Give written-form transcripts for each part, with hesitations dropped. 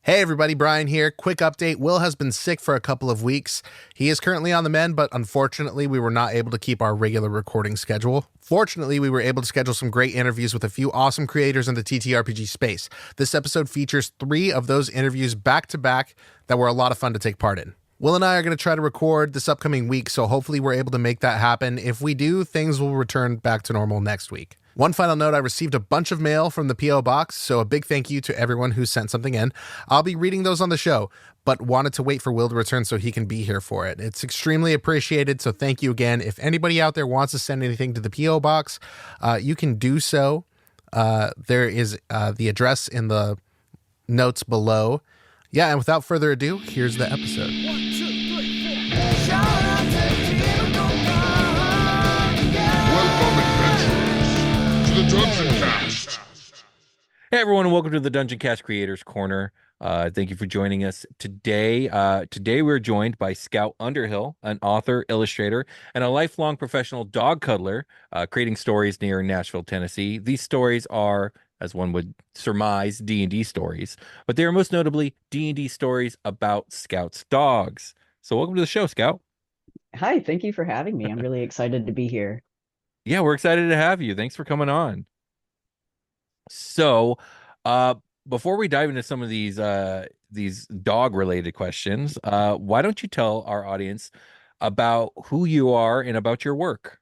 Hey everybody, Brian here. Quick update. Will has been sick for a couple of weeks. He is currently on the mend, but unfortunately we were not able to keep our regular recording schedule. Fortunately, we were able to schedule some great interviews with a few awesome creators in the ttrpg space. This episode features 3 of those interviews back to back that were a lot of fun to take part in. Will and I are going to try to record this upcoming week, so hopefully we're able to make that happen. If we do, things will return back to normal next week. One final note, I received a bunch of mail from the P.O. Box, so a big thank you to everyone who sent something in. I'll be reading those on the show, but wanted to wait for Will to return so he can be here for it. It's extremely appreciated, so thank you again. If anybody out there wants to send anything to the P.O. Box, you can do so. There is the address in the notes below. Yeah, and without further ado, here's the episode. 1, 2, 3, 4. Shout out to Welcome, adventurers, to the Dungeoncast. Hey everyone, and welcome to the Dungeoncast Creators Corner. Thank you for joining us today. Today we're joined by Scout Underhill, an author, illustrator, and a lifelong professional dog cuddler, creating stories near Nashville, Tennessee. These stories are, as one would surmise, D&D stories, but they are most notably D&D stories about Scout's dogs. So welcome to the show, Scout. Hi, thank you for having me. I'm really excited to be here. Yeah, we're excited to have you. Thanks for coming on. So, before we dive into some of these dog-related questions, why don't you tell our audience about who you are and about your work?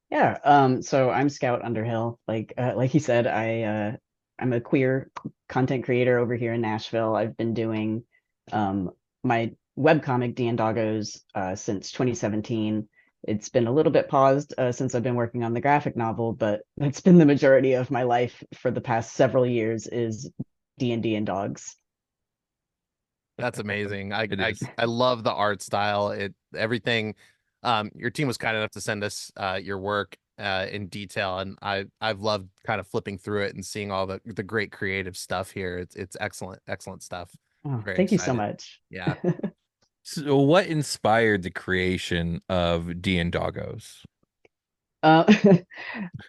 Yeah, so I'm Scout Underhill. Like you said, I'm a queer content creator over here in Nashville. I've been doing my webcomic DnDoggos since 2017. It's been a little bit paused since I've been working on the graphic novel, but that's been the majority of my life for the past several years is D&D and dogs. That's amazing. I love the art style. Everything. Your team was kind enough to send us your work in detail, and I've loved kind of flipping through it and seeing all the great creative stuff here. It's excellent stuff. Oh, Very thank you so excited. much. Yeah. So what inspired the creation of DnDoggos? Uh,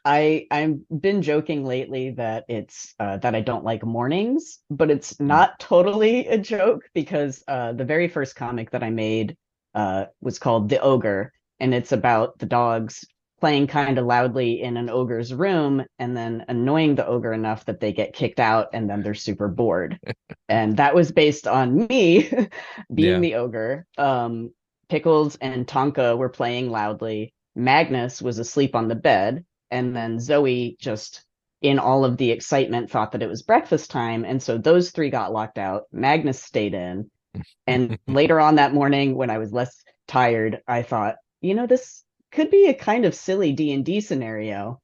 I've been joking lately that it's that I don't like mornings, but it's not totally a joke because the very first comic that I made was called The Ogre, and it's about the dogs playing kind of loudly in an ogre's room and then annoying the ogre enough that they get kicked out and then they're super bored. And that was based on me being the ogre. Pickles and Tonka were playing loudly. Magnus was asleep on the bed, and then Zoe, just in all of the excitement, thought that it was breakfast time, and so those 3 got locked out. Magnus stayed in, and later on that morning when I was less tired, I thought, this could be a kind of silly D&D scenario.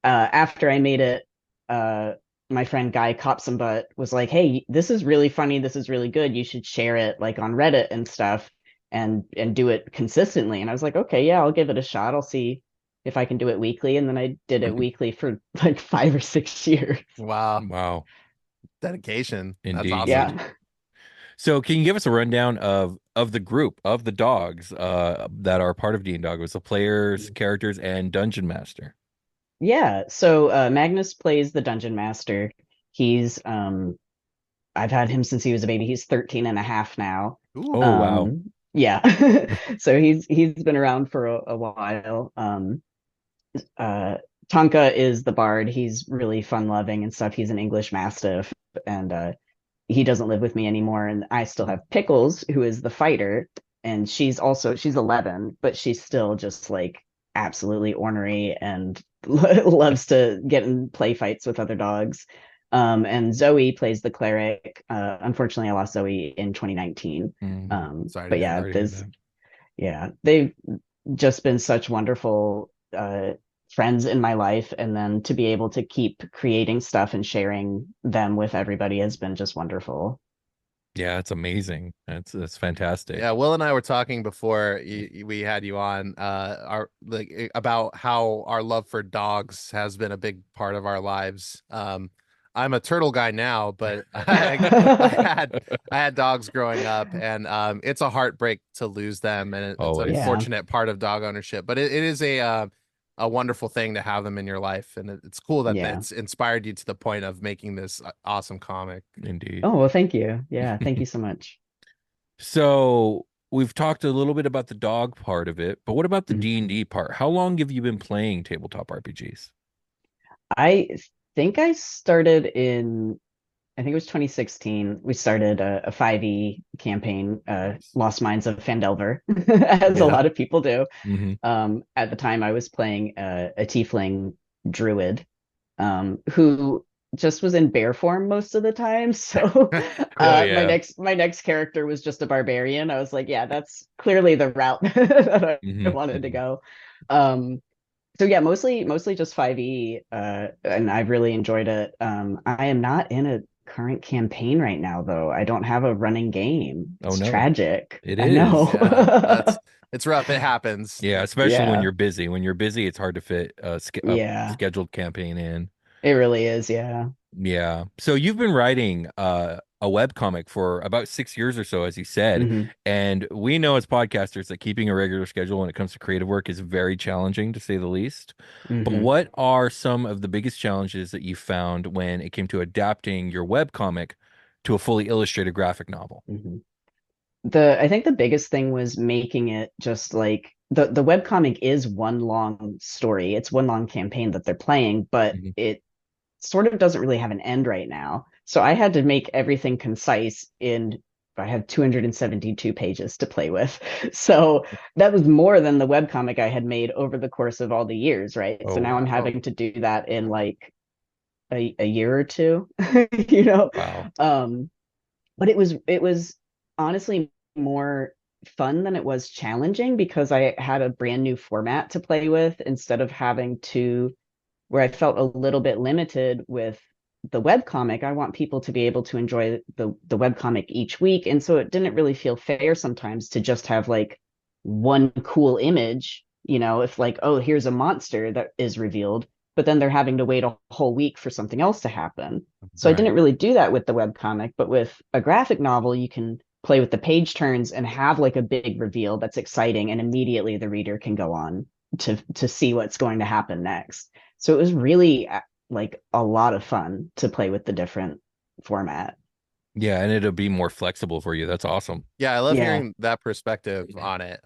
After I made it, my friend Guy Copsombutt was like, hey, this is really funny, this is really good, you should share it like on Reddit and stuff and do it consistently. And I was like, okay, yeah, I'll give it a shot, I'll see if I can do it weekly. And then I did it weekly for like 5 or 6 years. Wow. Dedication. Indeed. That's awesome. Yeah. So can you give us a rundown of the group of the dogs that are part of DnDoggos, the players, characters, and Dungeon Master? Yeah, so Magnus plays the Dungeon Master. He's I've had him since he was a baby. He's 13 and a half now. Ooh. Oh, wow. Yeah. So he's been around for a while. Tonka is the bard. He's really fun loving and stuff. He's an English Mastiff, and he doesn't live with me anymore. And I still have Pickles, who is the fighter, and she's 11, but she's still just like absolutely ornery and loves to get in play fights with other dogs. And Zoe plays the cleric. Unfortunately, I lost Zoe in 2019. Sorry. But yeah, they've just been such wonderful friends in my life, and then to be able to keep creating stuff and sharing them with everybody has been just wonderful. Yeah, it's amazing. That's fantastic. Yeah, Will and I were talking before we had you on about how our love for dogs has been a big part of our lives. I'm a turtle guy now, but I had dogs growing up, and it's a heartbreak to lose them, and it's an yeah. unfortunate part of dog ownership. But it is a a wonderful thing to have them in your life, and it's cool that Yeah. it's inspired you to the point of making this awesome comic. Indeed. Oh, well, thank you. Yeah, thank you so much. So we've talked a little bit about the dog part of it, but what about the Mhm. D&D part? How long have you been playing tabletop RPGs? I think I started in, I think it was 2016. We started a 5e campaign, Lost Mines of Phandelver, as a Yeah. lot of people do. Mm-hmm. At the time, I was playing a tiefling druid, who just was in bear form most of the time. So Oh my yeah. next character was just a barbarian. I was like, yeah, that's clearly the route that I Mm-hmm. wanted to go. Um, so yeah, mostly just 5e, and I've really enjoyed it. I am not in a current campaign right now, though. I don't have a running game. Oh It's no, tragic. it I is. know. Yeah, it's rough. It happens. Yeah, especially when Yeah, you're busy. When you're busy, it's hard to fit a yeah, scheduled campaign in. it really is. Yeah. Yeah. So you've been writing a web comic for about 6 years or so, as you said. Hmm. And we know as podcasters that keeping a regular schedule when it comes to creative work is very challenging, to say the least. But Hmm. what are some of the biggest challenges that you found when it came to adapting your web comic to a fully illustrated graphic novel? Hmm. I think the biggest thing was making it just like the webcomic is one long story. It's one long campaign that they're playing, but Mhm. it sort of doesn't really have an end right now. So I had to make everything concise in I have 272 pages to play with. So that was more than the webcomic I had made over the course of all the years, right? Oh, So now I'm Wow. having to do that in like a year or two, you know. wow. Um, but it was honestly more fun than it was challenging because I had a brand new format to play with instead of having to where I felt a little bit limited with the webcomic. I want people to be able to enjoy the webcomic each week. And so it didn't really feel fair sometimes to just have like one cool image, if like, oh, here's a monster that is revealed, but then they're having to wait a whole week for something else to happen. So I Right. didn't really do that with the webcomic, but with a graphic novel, you can play with the page turns and have like a big reveal that's exciting, and immediately the reader can go on to see what's going to happen next. So it was really like a lot of fun to play with the different format. Yeah, and it'll be more flexible for you. That's awesome. Yeah, I love Yeah. hearing that perspective on it.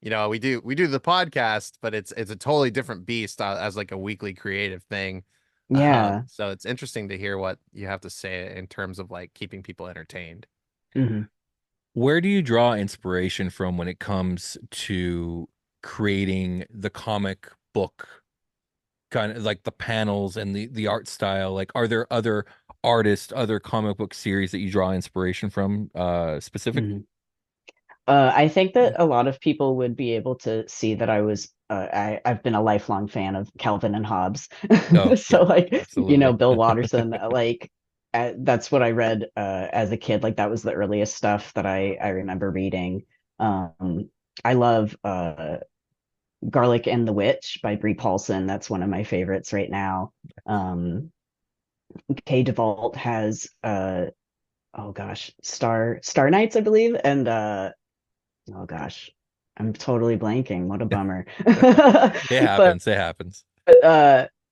We do the podcast, but it's a totally different beast as like a weekly creative thing. Yeah. So it's interesting to hear what you have to say in terms of like keeping people entertained. Hmm. Where do you draw inspiration from when it comes to creating the comic book, kind of like the panels and the art style? Like, are there other artists, other comic book series that you draw inspiration from, specifically? Hmm. I think that a lot of people would be able to see that I've been a lifelong fan of Calvin and Hobbes. Oh, So yeah, like, absolutely. Bill Watterson, like that's what I read as a kid. Like that was the earliest stuff that I remember reading. I love Garlic and the Witch by Brie Paulson. That's one of my favorites right now. Kay DeVault has oh gosh, Star Knights, I believe, and oh gosh, I'm totally blanking. What a bummer. It But happens. It happens.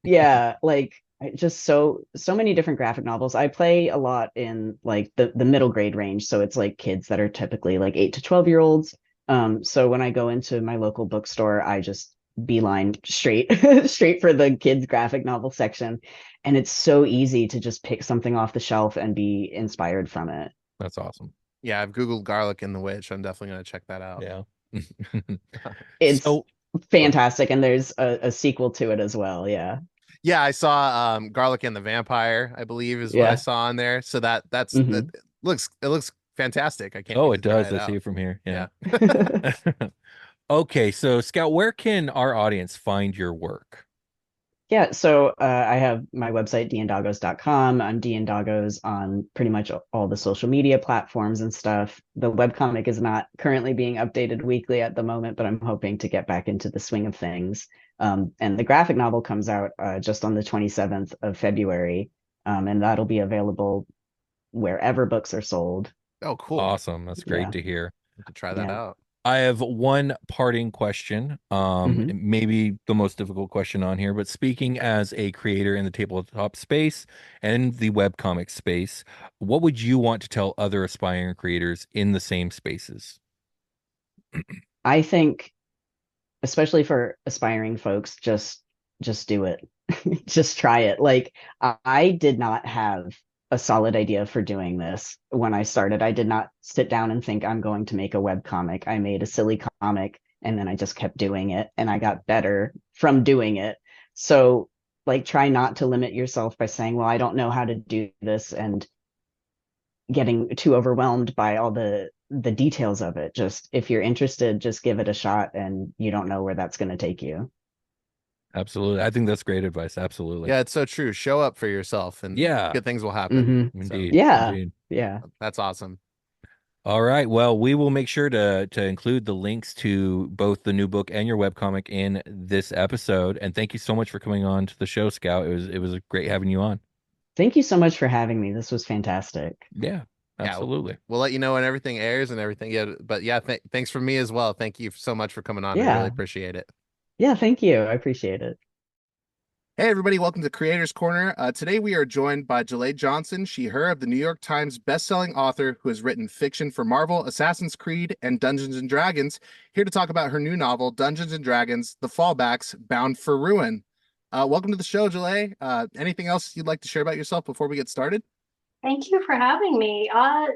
yeah, like just so many different graphic novels. I play a lot in like the middle grade range, so it's like kids that are typically like 8 to 12 year olds. So when I go into my local bookstore, I just beeline straight straight for the kids graphic novel section, and it's so easy to just pick something off the shelf and be inspired from it. That's awesome. Yeah, I've Googled Garlic and the Witch. I'm definitely gonna check that out. Yeah. It's So, go ahead. fantastic, and there's a sequel to it as well. Yeah. Yeah, I saw Garlic and the Vampire, I believe is what I Yeah. saw on there. So that Hmm. it looks fantastic. I can't Oh, wait to it try does. it I see out. it from here. Yeah. Yeah. Okay, so Scout, where can our audience find your work? Yeah, so I have my website, DnDoggos.com. I'm DnDoggos on pretty much all the social media platforms and stuff. The webcomic is not currently being updated weekly at the moment, but I'm hoping to get back into the swing of things. And the graphic novel comes out just on the 27th of February, and that'll be available wherever books are sold. Oh, cool. Awesome. That's great Yeah, to hear. I have to try that yeah. out. I have one parting question. Mhm. Maybe the most difficult question on here, but speaking as a creator in the tabletop space and the webcomic space, what would you want to tell other aspiring creators in the same spaces? I think, especially for aspiring folks, just do it. Just try it. Like I did not have a solid idea for doing this when I started. I did not sit down and think I'm going to make a web comic. I made a silly comic and then I just kept doing it and I got better from doing it. So like try not to limit yourself by saying, well, I don't know how to do this and getting too overwhelmed by all the details of it. Just if you're interested, just give it a shot and you don't know where that's going to take you. Absolutely. I think that's great advice. Absolutely. Yeah, it's so true. Show up for yourself and Yeah, good things will happen. Hmm. So indeed. Yeah. Indeed. Yeah. that's awesome. All right. Well, we will make sure to include the links to both the new book and your webcomic in this episode. And thank you so much for coming on to the show, Scout. It was great having you on. Thank you so much for having me. This was fantastic. Yeah, Yeah, absolutely. we'll let you know when everything airs and everything. Yeah, but yeah, thanks for me as well. Thank you so much for coming on. I really Yeah. appreciate it. Yeah. Thank you. I appreciate it. Hey, everybody, welcome to Creators Corner. Today we are joined by Jaleigh Johnson, she, her, of the New York Times bestselling author who has written fiction for Marvel, Assassin's Creed, and Dungeons and Dragons, here to talk about her new novel, Dungeons and Dragons: The Fallbacks, Bound for Ruin. Welcome to the show, Jaleigh. Anything else you'd like to share about yourself before we get started? Thank you for having me.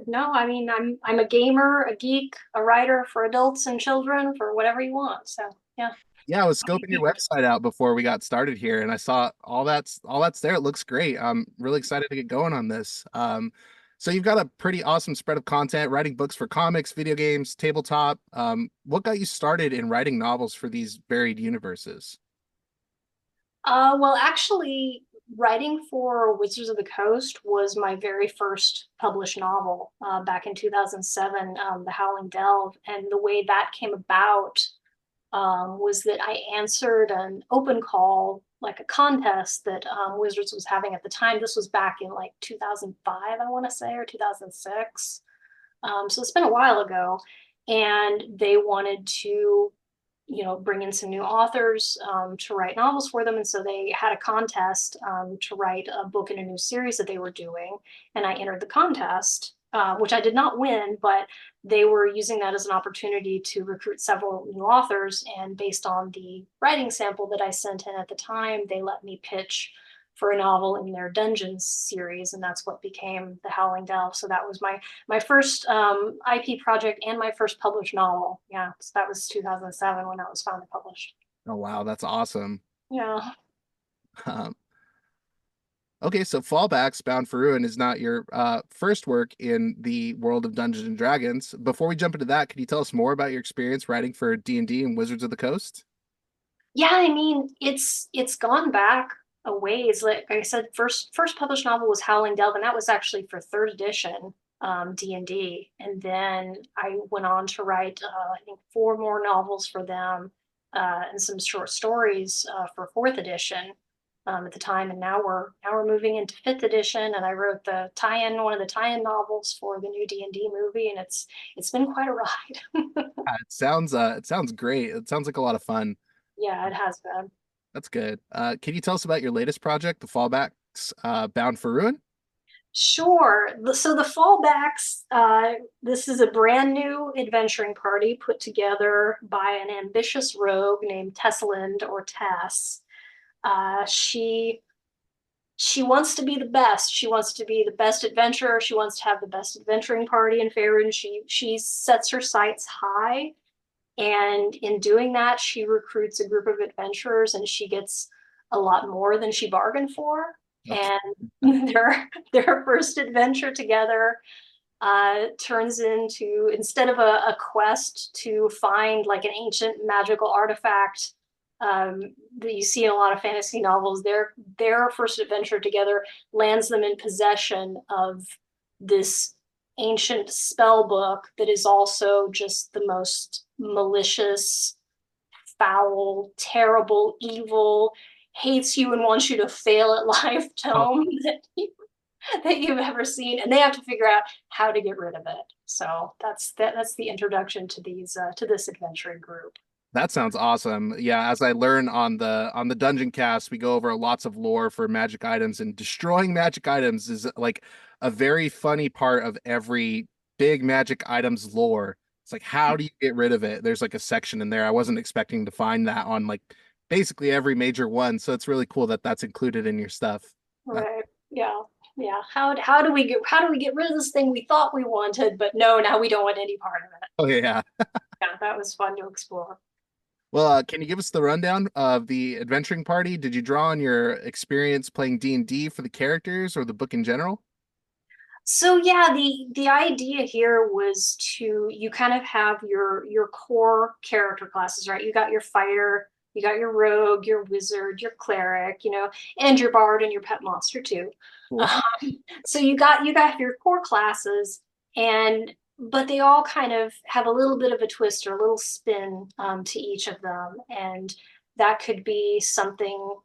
No, I mean I'm a gamer, a geek, a writer for adults and children for whatever you want. So yeah. Yeah, I was scoping your website out before we got started here, and I saw all that's there. It looks great. I'm really excited to get going on this. So you've got a pretty awesome spread of content, writing books for comics, video games, tabletop. What got you started in writing novels for these varied universes? Well, actually, writing for Wizards of the Coast was my very first published novel back in 2007, The Howling Delve, and the way that came about was that I answered an open call, like a contest that Wizards was having at the time. This was back in like 2005, I want to say, or 2006. So it's been a while ago. And they wanted to, bring in some new authors to write novels for them. And so they had a contest to write a book in a new series that they were doing. And I entered the contest, which I did not win, but they were using that as an opportunity to recruit several new authors. And based on the writing sample that I sent in at the time, they let me pitch for a novel in their Dungeons series, and that's what became The Howling Delve. So that was my first IP project and my first published novel. Yeah, so that was 2007 when that was finally published. Oh wow, that's awesome. Yeah. Um, okay, so Fallbacks, Bound for Ruin is not your first work in the world of Dungeons and Dragons. Before we jump into that, can you tell us more about your experience writing for D&D and Wizards of the Coast? Yeah, I mean, it's gone back a ways. Like I said, first published novel was Howling Delve, and that was actually for third edition D&D. And then I went on to write, I think, four more novels for them and some short stories for fourth edition at the time. And now we're moving into fifth edition. And I wrote one of the tie-in novels for the new D&D movie, and it's been quite a ride. It sounds great. It sounds like a lot of fun. Yeah, it has been. That's good. Can you tell us about your latest project, The Fallbacks, Bound for Ruin? Sure. So the fallbacks, this is a brand new adventuring party put together by an ambitious rogue named Tessalind or Tess. She wants to be the best. She wants to be the best adventurer. She wants to have the best adventuring party in Faerun. She sets her sights high, and in doing that, she recruits a group of adventurers, and she gets a lot more than she bargained for. And their first adventure together turns into, instead of a quest to find like an ancient magical artifact that you see in a lot of fantasy novels, their first adventure together lands them in possession of this ancient spell book that is also just the most malicious, foul, terrible, evil, hates you and wants you to fail at life tome that that you've ever seen, and they have to figure out how to get rid of it. So that's the introduction to these to this adventuring group. That sounds awesome. Yeah, as I learn on the Dungeon Cast, we go over lots of lore for magic items, and destroying magic items is like a very funny part of every big magic items lore. It's like, how do you get rid of it? There's like a section in there. I wasn't expecting to find that on like basically every major one. So it's really cool that that's included in your stuff. Right. Yeah. Yeah. How do we get rid of this thing we thought we wanted, but no, now we don't want any part of it. Oh yeah. Yeah, that was fun to explore. Well, can you give us the rundown of the adventuring party? Did you draw on your experience playing D&D for the characters or the book in general? So yeah, the idea here was to you kind of have your core character classes, right? You got your fighter, you got your rogue, your wizard, your cleric, and your bard and your pet monster too. Cool. So you got your core classes, and but they all kind of have a little bit of a twist or a little spin to each of them, and that could be something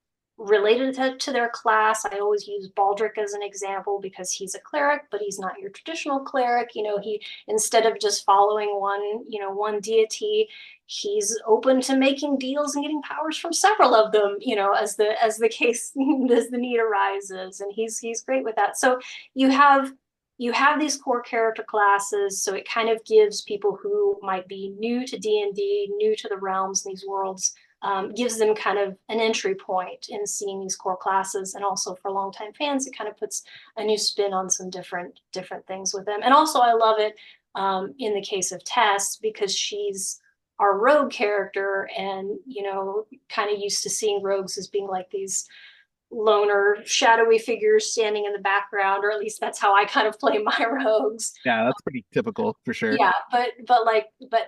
related to their class. I always use Baldric as an example because he's a cleric, but he's not your traditional cleric. He, instead of just following one deity, he's open to making deals and getting powers from several of them, as the case as the need arises. And he's great with that. So you have these core character classes, so it kind of gives people who might be new to D&D, new to the realms, these worlds, gives them kind of an entry point in seeing these core classes. And also for longtime fans, it kind of puts a new spin on some different things with them. And also I love it in the case of Tess, because she's our rogue character, and kind of used to seeing rogues as being like these loner shadowy figures standing in the background, or at least that's how I kind of play my rogues. Yeah, that's pretty typical for sure. Yeah, but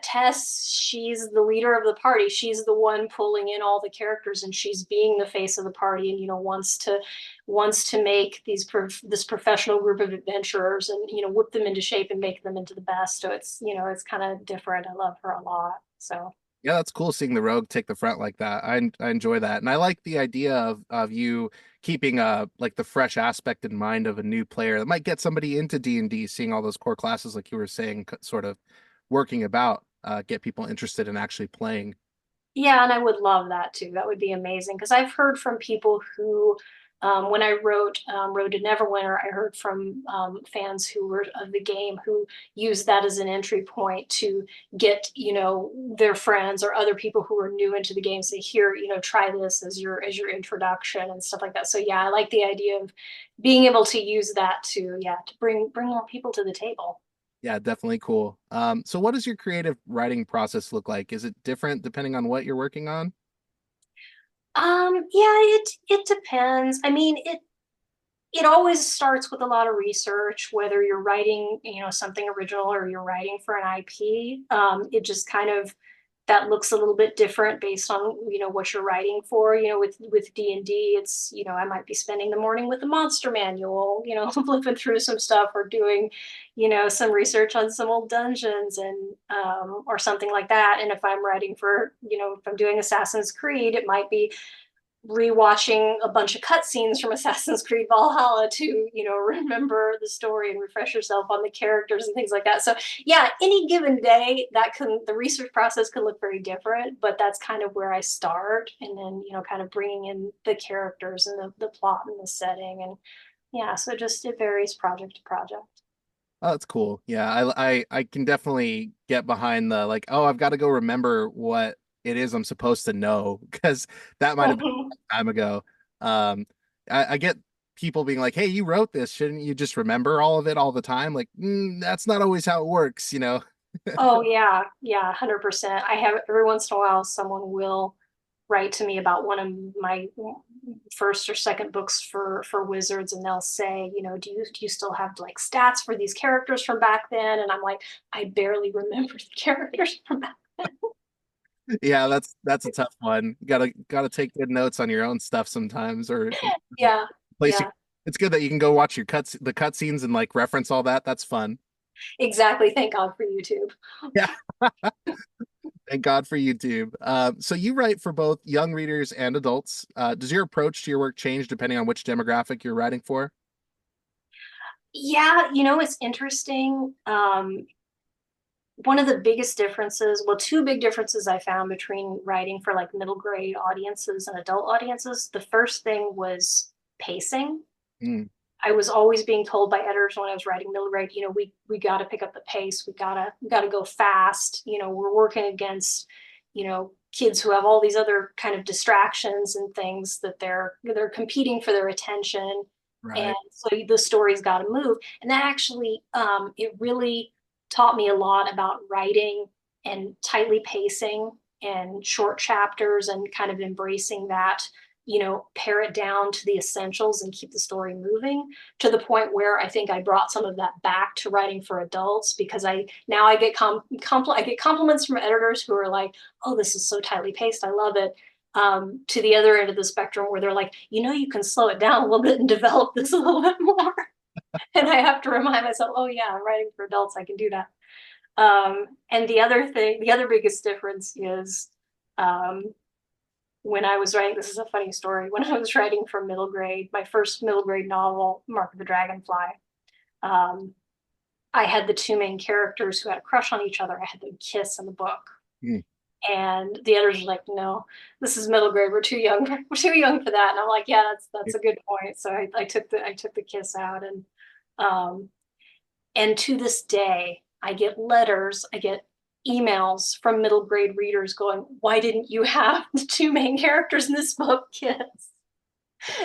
Tess, she's the leader of the party. She's the one pulling in all the characters, and she's being the face of the party, and wants to make this professional group of adventurers, and whip them into shape and make them into the best. So it's kind of different. I love her a lot. So Yeah, that's cool seeing the rogue take the front like that. I enjoy that. And I like the idea of you keeping like the fresh aspect in mind of a new player that might get somebody into D&D, seeing all those core classes like you were saying, sort of working about, get people interested in actually playing. yeah, and I would love that too. That would be amazing, because I've heard from people who, when I wrote Road to Neverwinter, I heard from fans who were of the game who used that as an entry point to get their friends or other people who are new into the game, say, here, try this as your introduction and stuff like that. So yeah, I like the idea of being able to use that to bring more people to the table. Yeah, definitely cool. So what does your creative writing process look like? Is it different depending on what you're working on? Yeah, it depends. I mean, it always starts with a lot of research, whether you're writing, something original or you're writing for an IP. It just kind of, that looks a little bit different based on, what you're writing for. With D&D, it's, I might be spending the morning with the monster manual, flipping through some stuff, or doing, some research on some old dungeons, and or something like that. And if I'm writing for, if I'm doing Assassin's Creed, it might be rewatching a bunch of cutscenes from Assassin's Creed Valhalla to, remember the story and refresh yourself on the characters and things like that. So yeah, any given day, the research process can look very different, but that's kind of where I start. And then, kind of bringing in the characters and the plot and the setting. And yeah, so just, it varies project to project. Oh, that's cool. Yeah, I can definitely get behind the like, oh, I've got to go remember what it is I'm supposed to know, because that might have been a long time ago. I get people being like, hey, you wrote this, shouldn't you just remember all of it all the time? Like, that's not always how it works, Oh yeah, 100%. I have, every once in a while, someone will write to me about one of my first or second books for Wizards, and they'll say, do you still have like stats for these characters from back then? And I'm like, I barely remember the characters from back then. Yeah, that's a tough one. Gotta take good notes on your own stuff sometimes, or Yeah, place yeah, it's good that you can go watch the cutscenes and like reference all that. That's fun. exactly. Thank God for YouTube. Yeah. Thank God for YouTube. So you write for both young readers and adults. Does your approach to your work change depending on which demographic you're writing for? Yeah, it's interesting. One of the biggest differences, well, two big differences I found between writing for like middle grade audiences and adult audiences. The first thing was pacing. Mm, I was always being told by editors when I was writing middle grade, we got to pick up the pace. We gotta go fast. We're working against, kids who have all these other kind of distractions and things that they're competing for their attention. And right. so the story's got to move. And that actually, it really taught me a lot about writing and tightly pacing and short chapters and kind of embracing that, pare it down to the essentials and keep the story moving, to the point where I think I brought some of that back to writing for adults, because I get I get compliments from editors who are like, "Oh, this is so tightly paced. I love it." To the other end of the spectrum where they're like, you can slow it down a little bit and develop this a little bit more. And I have to remind myself, oh yeah, I'm writing for adults. I can do that. And the other biggest difference is, um, when I was writing, this is a funny story. When I was writing for middle grade, my first middle grade novel, Mark of the Dragonfly, um, I had the two main characters who had a crush on each other. I had them kiss in the book. Mm, And the editors were like, no, this is middle grade. We're too young. We're too young for that. And I'm like, yeah, that's a good point. So I took the kiss out, um, and to this day, I get letters, I get emails from middle grade readers going, why didn't you have the two main characters in this book kiss?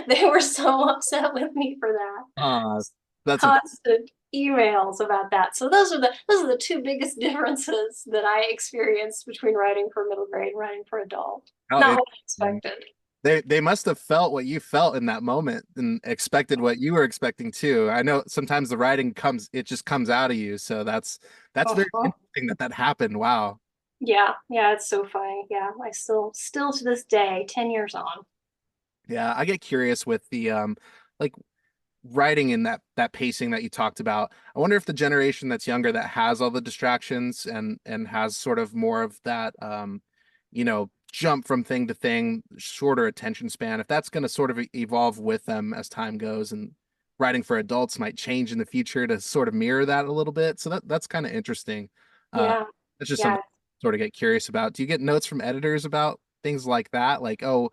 They were so upset with me for that. uh, that's a Constant emails about that. So those are the two biggest differences that I experienced between writing for middle grade and writing for adult. how Not what I interesting. expected. They must have felt what you felt in that moment and expected what you were expecting too. I know sometimes the writing it just comes out of you. So that's very Uh-huh. interesting that happened. Wow. Yeah, yeah, it's so funny. Yeah, I still to this day, 10 years on. Yeah, I get curious with the like writing in that pacing that you talked about. I wonder if the generation that's younger that has all the distractions and has sort of more of that jump from thing to thing, shorter attention span, if that's going to sort of evolve with them as time goes, and writing for adults might change in the future to sort of mirror that a little bit. So that's kind of interesting. Uh Yeah, that's just something yeah, to sort of get curious about. Do you get notes from editors about things like that? Like, oh,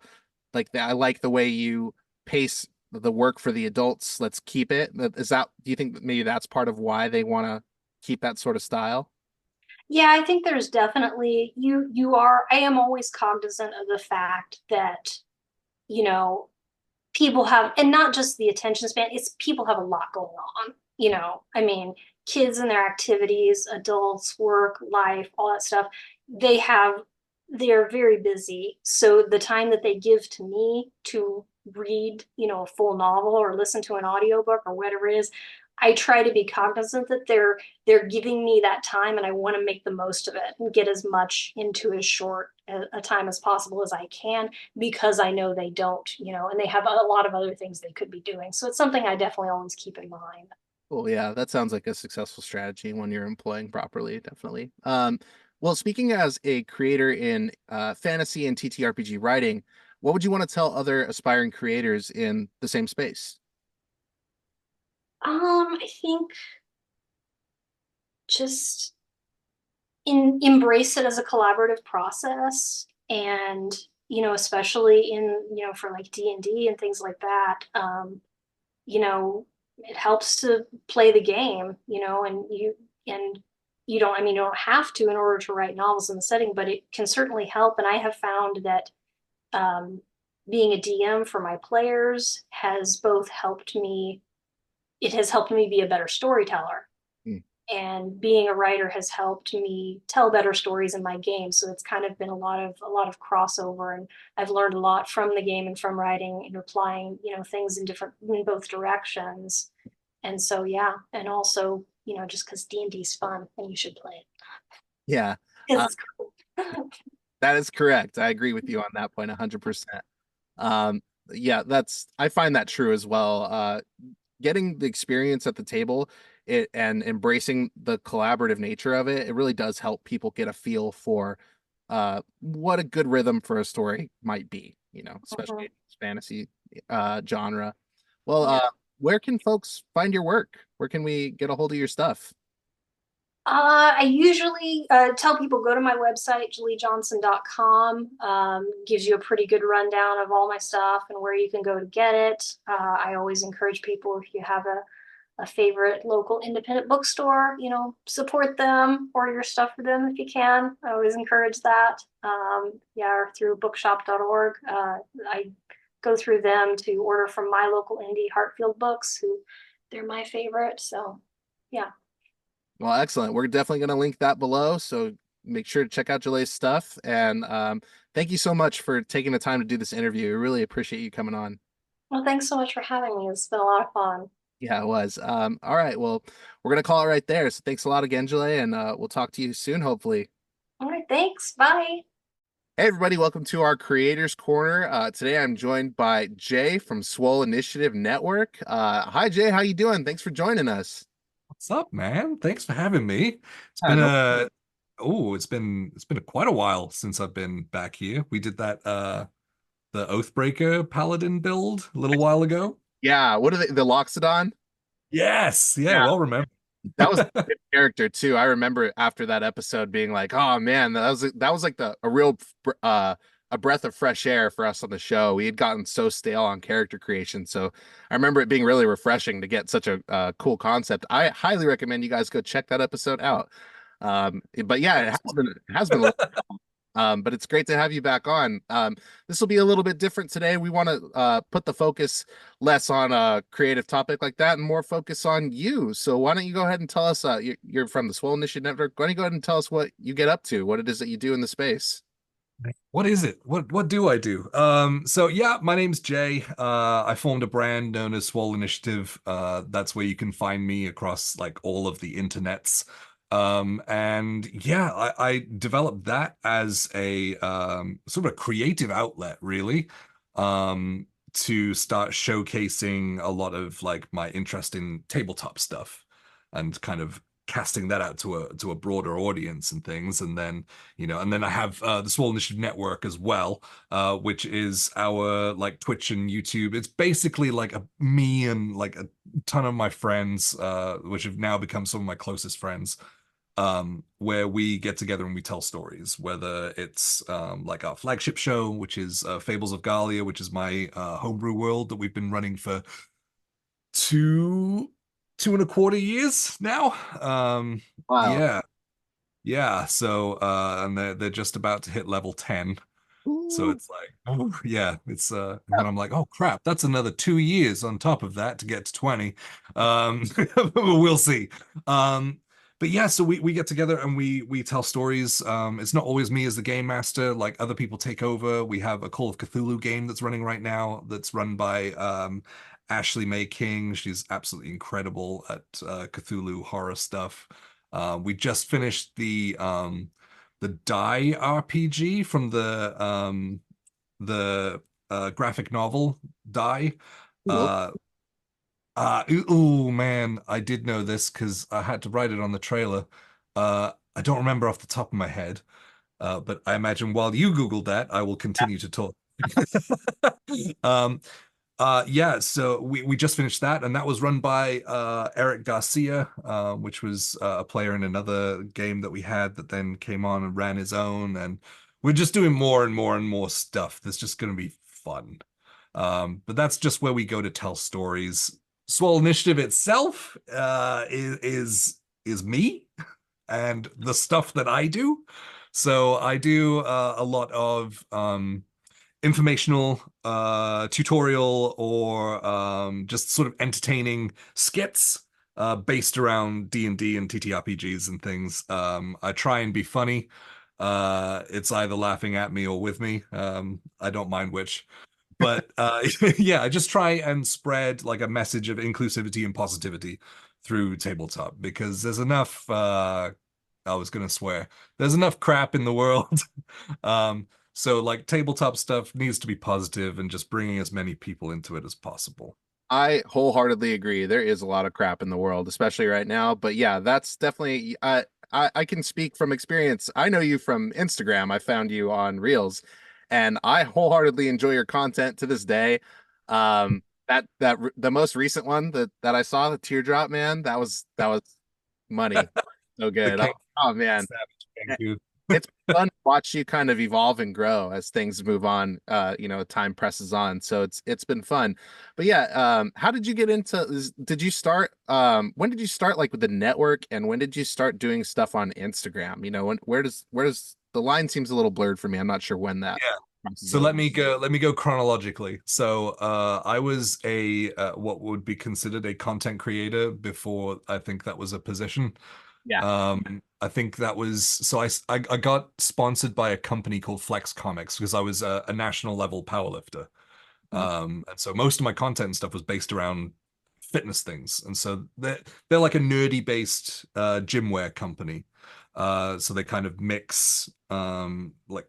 like that, I like the way you pace the work for the adults. Let's keep it. Is that, do you think that maybe that's part of why they want to keep that sort of style? yeah. I think there's definitely you are. I am always cognizant of the fact that, you know people have, and not just the attention span, it's people have a lot going on. I mean, kids and their activities, adults, work, life, all that stuff. They have, they're very busy. So the time that they give to me to read, a full novel or listen to an audiobook or whatever it is, I try to be cognizant that they're giving me that time, and I want to make the most of it and get as much into as short a time as possible as I can, because I know they don't, and they have a lot of other things they could be doing. So it's something I definitely always keep in mind. Well, yeah, that sounds like a successful strategy when you're employing properly, definitely. Well, speaking as a creator in fantasy and TTRPG writing, what would you want to tell other aspiring creators in the same space? I think just embrace it as a collaborative process, and especially in, for like D&D and things like that. You know it helps to play the game, and you don't, I mean, you don't have to in order to write novels in the setting, but it can certainly help. And I have found that, um, being a DM for my players has both helped me, it has helped me be a better storyteller, Hmm. and being a writer has helped me tell better stories in my game. So it's kind of been a lot of crossover, and I've learned a lot from the game and from writing and applying, things in both directions. And so yeah, and also, just because D&D is fun and you should play it Yeah, because uh, it's cool. that is correct. I agree with you on that point 100%. Um, yeah, I find that true as well. Getting the experience at the table, and embracing the collaborative nature of it, it really does help people get a feel for what a good rhythm for a story might be, especially Mhm. in this fantasy genre. Well, Yeah. where can folks find your work? Where can we get a hold of your stuff? I usually tell people go to my website, JaleighJohnson.com. Gives you a pretty good rundown of all my stuff and where you can go to get it. I always encourage people, if you have a favorite local independent bookstore, support them, order your stuff for them if you can. I always encourage that. Or through bookshop.org. I go through them to order from my local indie, Hartfield Books, who they're my favorite. So, yeah. Well, excellent. We're definitely going to link that below. So make sure to check out Jaleigh's stuff. And thank you so much for taking the time to do this interview. I really appreciate you coming on. Well, thanks so much for having me. It's been a lot of fun. Yeah, it was. All right. Well, we're going to call it right there. So thanks a lot again, Jaleigh, and we'll talk to you soon, hopefully. All right. Thanks. Bye. Hey, everybody. Welcome to our Creators Corner. Today, I'm joined by Jay from Swole Initiative Network. Hi, Jay. How you doing? Thanks for joining us. What's up, man? Thanks for having me. It's Yeah, been no- it's been quite a while since I've been back here. We did that the Oathbreaker Paladin build a little while ago. Yeah. What are they? The Loxodon? Yes, yeah, Yeah. well remembered. That was a good character too. I remember after that episode being like, "Oh man, that was like a breath of fresh air for us on the show." We had gotten so stale on character creation, so I remember it being really refreshing to get such a cool concept. I highly recommend you guys go check that episode out. But yeah, it has been a little. But it's great to have you back on. This will be a little bit different today. We want to put the focus less on a creative topic like that and more focus on you. So why don't you go ahead and tell us, you're from the Swole Initiative Network. Why don't you go ahead and tell us what you get up to, what it is that you do in the space? What is it? What do I do? So yeah, my name's Jay. I formed a brand known as Swole Initiative. That's where you can find me across like all of the internets. And yeah, I developed that as a sort of a creative outlet, really, to start showcasing a lot of like my interest in tabletop stuff and kind of casting that out to a broader audience and things. And then, and then I have the Swole Initiative Network as well, which is our like Twitch and YouTube. It's basically like me and like a ton of my friends, which have now become some of my closest friends, where we get together and we tell stories, whether it's like our flagship show, which is Fables of Galia, which is my homebrew world that we've been running for two and a quarter years now. Wow. Yeah. So and they're just about to hit level 10. So it's like, oh yeah, it's and then I'm like, oh crap, that's another 2 years on top of that to get to 20. We'll see. But yeah, so we get together and we tell stories. It's not always me as the game master, like other people take over. We have a Call of Cthulhu game that's running right now that's run by Ashley May King. She's absolutely incredible at Cthulhu horror stuff. We just finished the Die RPG from the graphic novel Die. Oh man, I did know this because I had to write it on the trailer. I don't remember off the top of my head, but I imagine while you Googled that, I will continue to talk. um, yeah, so we just finished that, and that was run by Eric Garcia, which was a player in another game that we had that then came on and ran his own, and we're just doing more and more and more stuff that's just going to be fun. But that's just where we go to tell stories. Swole Initiative itself is me and the stuff that I do. So I do a lot of informational tutorial or just sort of entertaining skits based around D&D and TTRPGs and things. I try and be funny. It's either laughing at me or with me. I don't mind which. But yeah, I just try and spread like a message of inclusivity and positivity through tabletop because there's enough I was gonna swear there's enough crap in the world. So like tabletop stuff needs to be positive and just bringing as many people into it as possible. I wholeheartedly agree. There is a lot of crap in the world, especially right now. But yeah, that's definitely I can speak from experience. I know you from Instagram. I found you on Reels, and I wholeheartedly enjoy your content to this day. The most recent one that I saw, the teardrop man, that was money. So The good. King Oh man. Savage Kenku. It's fun to watch you kind of evolve and grow as things move on, time presses on. So it's been fun. But yeah, how did you get into did you start when did you start like with the network, and when did you start doing stuff on Instagram? Where does the line seems a little blurred for me. I'm not sure when that Yeah. crosses So over. let me go chronologically. So I was a what would be considered a content creator before I think that was a position. Yeah. I think that was so I got sponsored by a company called Flex Comics because I was a national level powerlifter. And so most of my content and stuff was based around fitness things. And so they're like a nerdy based gym wear company. So they kind of mix like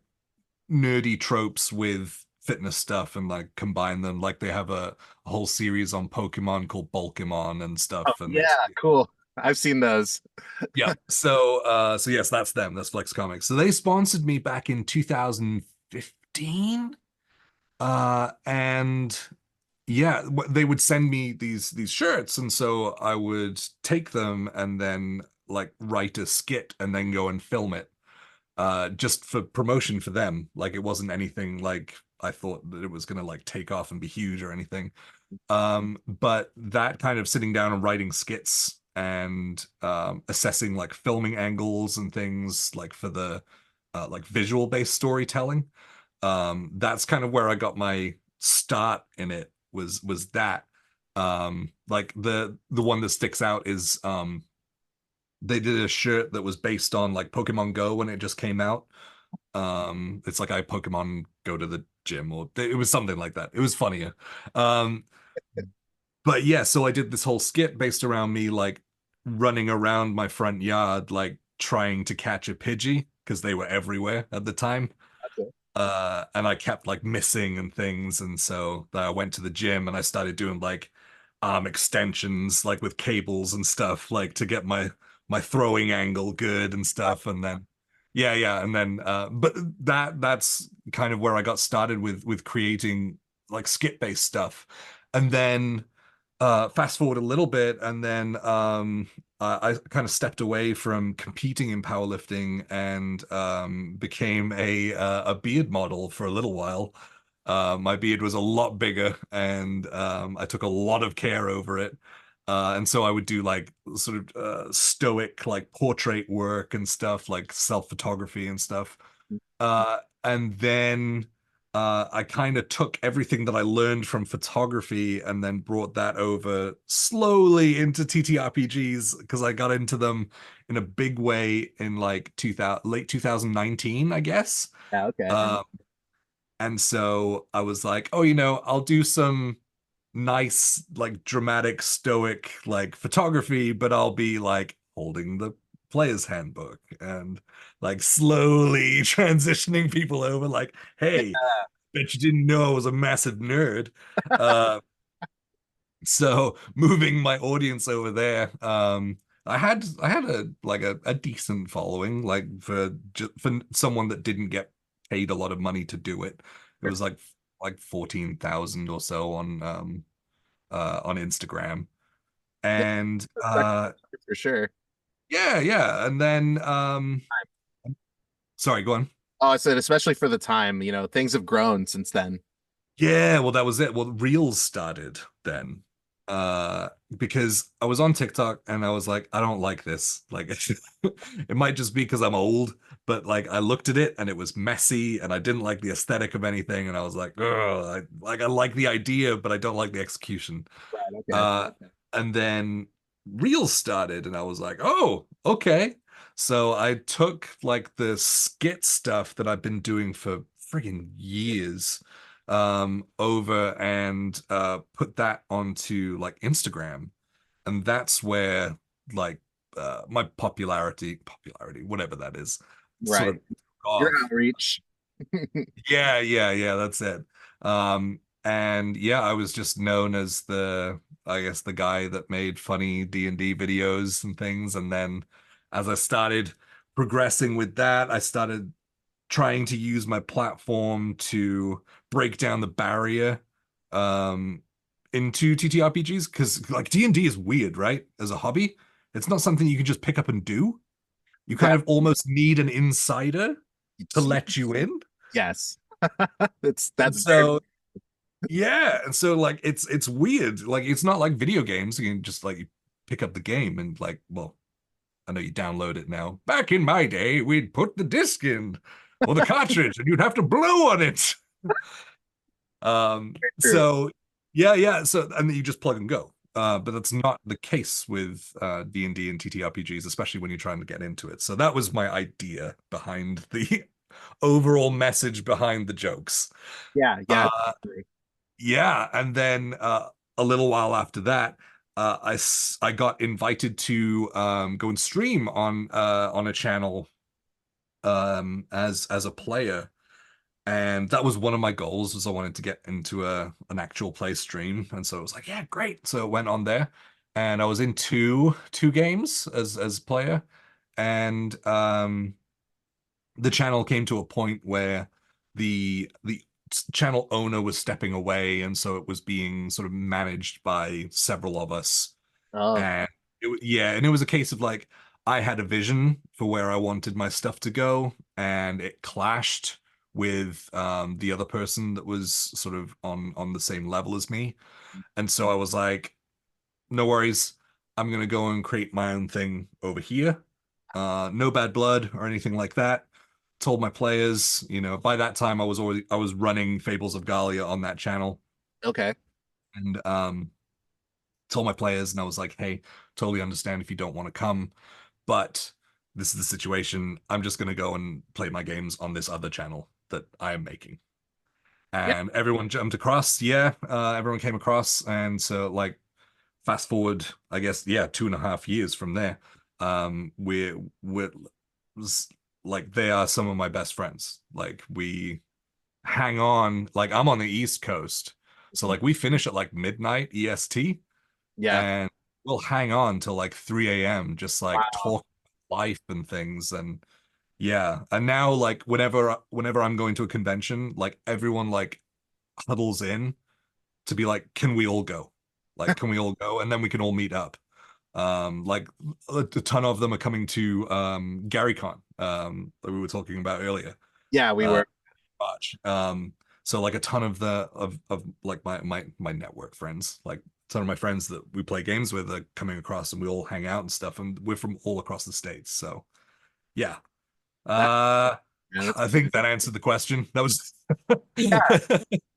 nerdy tropes with fitness stuff and like combine them. Like they have a whole series on Pokemon called Bulkimon and Oh, stuff. And yeah, it's cool. I've seen those. yeah. So yes, that's them. That's Flex Comics. So they sponsored me back in 2015. And yeah, they would send me these shirts, and so I would take them and then like write a skit and then go and film it. Just for promotion for them. Like it wasn't anything like I thought that it was gonna like take off and be huge or anything. But that kind of sitting down and writing skits and assessing like filming angles and things like for the like visual based storytelling. That's kind of where I got my start in it was that. Like the one that sticks out is they did a shirt that was based on like Pokemon Go when it just came out. It's like I Pokemon go to the gym, or it was something like that. It was funnier. Um, but yeah, so I did this whole skit based around me like running around my front yard, like trying to catch a Pidgey because they were everywhere at the time. Okay. And I kept like missing and things, and so I went to the gym and I started doing like arm extensions, like with cables and stuff, like to get my throwing angle good and stuff. And then yeah, and then but that's kind of where I got started with creating like skit based stuff. And then fast forward a little bit, and then I kind of stepped away from competing in powerlifting and became a beard model for a little while. My beard was a lot bigger, and I took a lot of care over it. And so I would do like sort of stoic like portrait work and stuff, like self photography and stuff. And then I kind of took everything that I learned from photography and then brought that over slowly into TTRPGs because I got into them in a big way in like 2000, late 2019, I guess. Yeah, okay. Um, and so I was like, oh, I'll do some nice, like dramatic, stoic, like photography, but I'll be like holding the player's handbook and like slowly transitioning people over, like, hey, bet you didn't know I was a massive nerd. Uh, so moving my audience over there, I had a decent following, like for someone that didn't get paid a lot of money to do it. It was like 14,000 or so on Instagram. Yeah, And for sure. yeah. And then sorry, go on. Oh, I said especially for the time, things have grown since then. Yeah, well, that was it. Well, Reels started then. Because I was on TikTok and I was like, I don't like this. Like it might just be because I'm old, but like I looked at it and it was messy and I didn't like the aesthetic of anything. And I was like, oh, I like the idea, but I don't like the execution. Right, okay. Uh, and then Reels started and I was like, oh, okay. So I took like the skit stuff that I've been doing for friggin' years over and put that onto like Instagram. And that's where like my popularity, whatever that is, sort Right. of took Your off. outreach. Yeah, that's it. And yeah, I was just known as I guess the guy that made funny D&D videos and things. And then as I started progressing with that, I started trying to use my platform to break down the barrier um into TTRPGs because like D&D is weird, right? As a hobby, it's not something you can just pick up and do. You kind of almost need an insider to let you in. Yes. And That's very so yeah, and so like it's weird. Like it's not like video games. You can just like pick up the game and like, well, I know you download it now. Back in my day, we'd put the disc in or the cartridge and you'd have to blow on it. true. So yeah. So and you just plug and go. But that's not the case with D&D and TTRPGs, especially when you're trying to get into it. So that was my idea behind the overall message behind the jokes. Yeah, yeah. Yeah, and then a little while after that, I got invited to go and stream on a channel as a player, and that was one of my goals was I wanted to get into an actual play stream, and so it was like, yeah, great. So it went on there, and I was in two games as player, and the channel came to a point where the channel owner was stepping away, and so it was being sort of managed by several of us. Oh, And and it was a case of like I had a vision for where I wanted my stuff to go, and it clashed with the other person that was sort of on the same level as me. And so I was like, no worries, I'm gonna go and create my own thing over here. No bad blood or anything like that. Told my players, by that time I was running Fables of Galia on that channel, okay. and told my players, and I was like, hey, totally understand if you don't want to come, but this is the situation. I'm just gonna go and play my games on this other channel that I am making. Yeah. And everyone jumped across. Everyone came across, and so like fast forward, I guess, 2.5 years from there, we're like they are some of my best friends. Like we hang on, like I'm on the East Coast. So like we finish at like midnight EST Yeah. and we'll hang on till like 3 a.m. just like Wow. talk life and things. And yeah. And now like whenever I'm going to a convention, like everyone like huddles in to be like, can we all go? Like, can we all go? And then we can all meet up. Like a ton of them are coming to GaryCon, that we were talking about earlier. Yeah, we were. Watch. So like a ton of of like my network friends, like a ton of my friends that we play games with are coming across, and we all hang out and stuff, and we're from all across the states. So yeah. Yeah, I think that answered the question. That was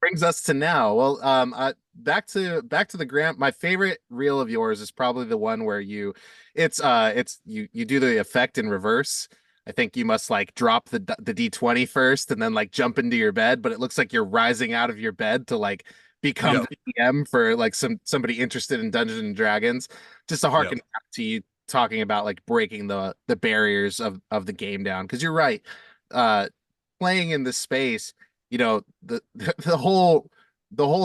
brings us to now. Well, back to the grant. My favorite reel of yours is probably the one where it's you do the effect in reverse. I think you must like drop the D20 first and then like jump into your bed, but it looks like you're rising out of your bed to like become the DM for like somebody interested in Dungeons and Dragons. Just to harken back to you talking about like breaking the barriers of the game down, because you're right. Playing in this space, the whole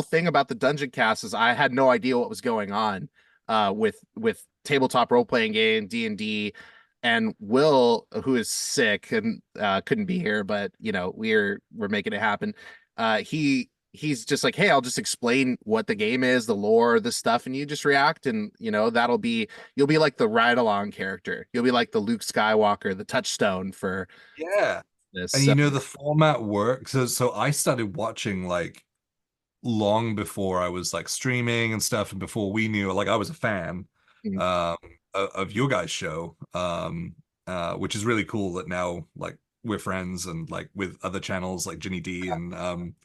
thing about the Dungeoncast is I had no idea what was going on with tabletop role-playing game D&D, and Will, who is sick and couldn't be here, but we're making it happen. He's just like, hey, I'll just explain what the game is, the lore, the stuff, and you just react, and you'll be like the ride along character. You'll be like the Luke Skywalker, the touchstone for this. And the format works. So I started watching like long before I was like streaming and stuff, and before we knew, like I was a fan of your guys' show, which is really cool that now like we're friends, and like with other channels like Ginny D and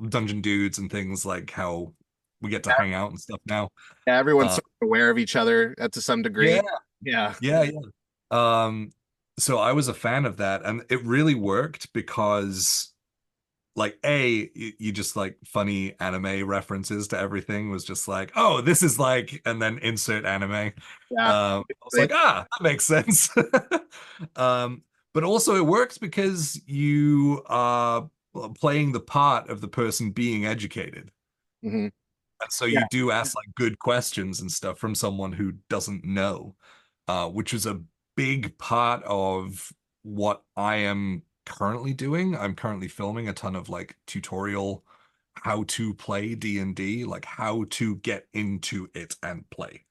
Dungeon Dudes and things, like how we get to hang out and stuff now. Yeah, everyone's sort of aware of each other to some degree. Yeah. So I was a fan of that, and it really worked because like you just like funny anime references to everything was just like, oh, this is like, and then insert anime. I was like, that makes sense. But also it works because you are playing the part of the person being educated. Mm-hmm. And so you do ask like good questions and stuff from someone who doesn't know, which is a big part of what I am currently doing. I'm currently filming a ton of like tutorial how to play D&D, like how to get into it and play,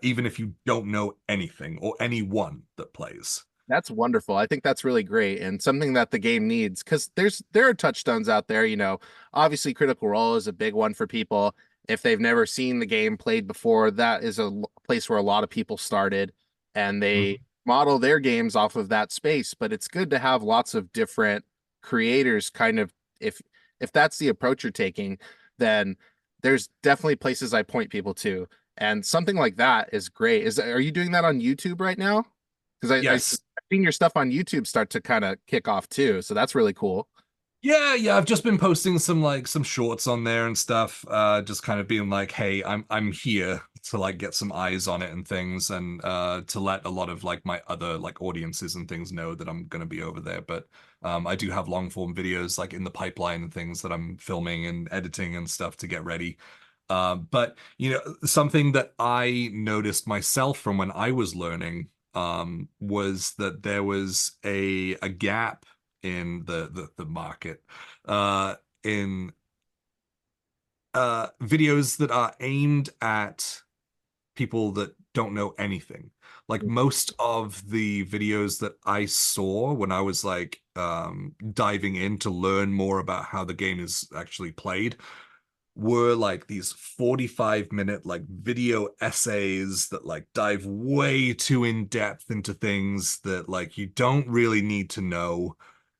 even if you don't know anything or anyone that plays. That's wonderful. I think that's really great and something that the game needs because there are touchstones out there. Obviously Critical Role is a big one for people. If they've never seen the game played before, that is a place where a lot of people started and they model their games off of that space. But it's good to have lots of different creators kind of if that's the approach you're taking, then there's definitely places I point people to. And something like that is great. Are you doing that on YouTube right now? Because I've Yes. seen your stuff on YouTube start to kind of kick off too. So that's really cool. Yeah, I've just been posting some shorts on there and stuff, just kind of being like, hey, I'm here to like get some eyes on it and things, and to let a lot of like my other like audiences and things know that I'm gonna be over there. But I do have long form videos like in the pipeline and things that I'm filming and editing and stuff to get ready. But something that I noticed myself from when I was learning was that there was a gap in the market in videos that are aimed at people that don't know anything. Like most of the videos that I saw when I was like diving in to learn more about how the game is actually played were like these 45-minute like video essays that like dive way too in depth into things that like you don't really need to know.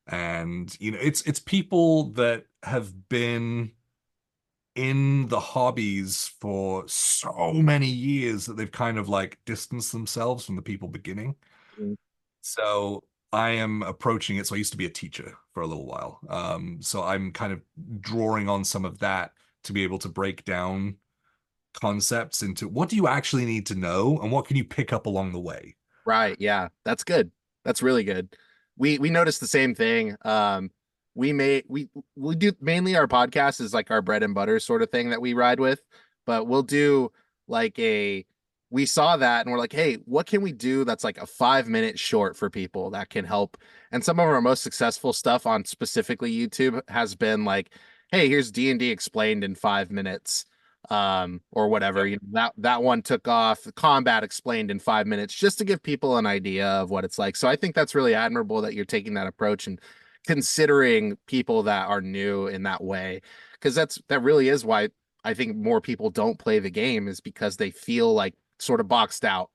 And it's people that have been in the hobbies for so many years that they've kind of like distanced themselves from the people beginning. Mhm. So I am approaching it. So I used to be a teacher for a little while. So I'm kind of drawing on some of that to be able to break down concepts into what do you actually need to know and what can you pick up along the way. Right. Yeah. That's good. That's really good. We noticed the same thing. We do mainly our podcast is like our bread and butter sort of thing that we ride with, but we'll do like we saw that and we're like, hey, what can we do that's like a 5 minute short for people that can help? And some of our most successful stuff on specifically YouTube has been like, hey, here's D&D explained in 5 minutes. Or whatever. Yep. That one took off. Combat explained in 5 minutes, just to give people an idea of what it's like. So I think that's really admirable that you're taking that approach and considering people that are new in that way, because that really is why I think more people don't play the game is because they feel like sort of boxed out,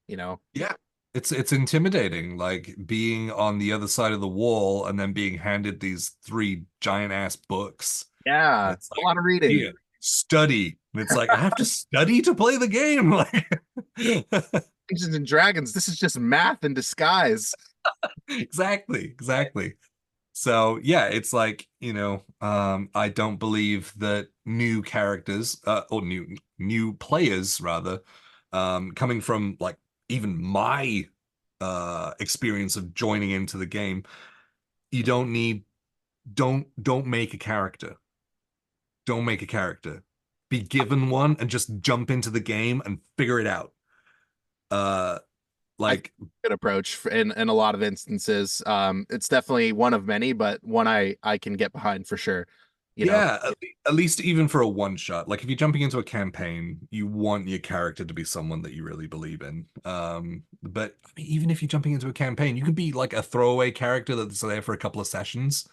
you know. Yeah. It's intimidating, like being on the other side of the wall and then being handed these three giant ass books. Yeah, It's a like, lot of reading. here, study. And it's like, I have to study to play the game. Like Dungeons and Dragons, this is just math in disguise. exactly. So yeah, it's like, I don't believe that new characters, or new players rather, coming from like even my experience of joining into the game, you don't make a character. Don't make a character. Be given one and just jump into the game and figure it out. Uh I think like good approach in a lot of instances. It's definitely one of many, but one I can get behind for sure. You know, Yeah, at least even for a one shot. Like if you're jumping into a campaign, you want your character to be someone that you really believe in. But I mean, even if you're jumping into a campaign, you could be like a throwaway character that's there for a couple of sessions,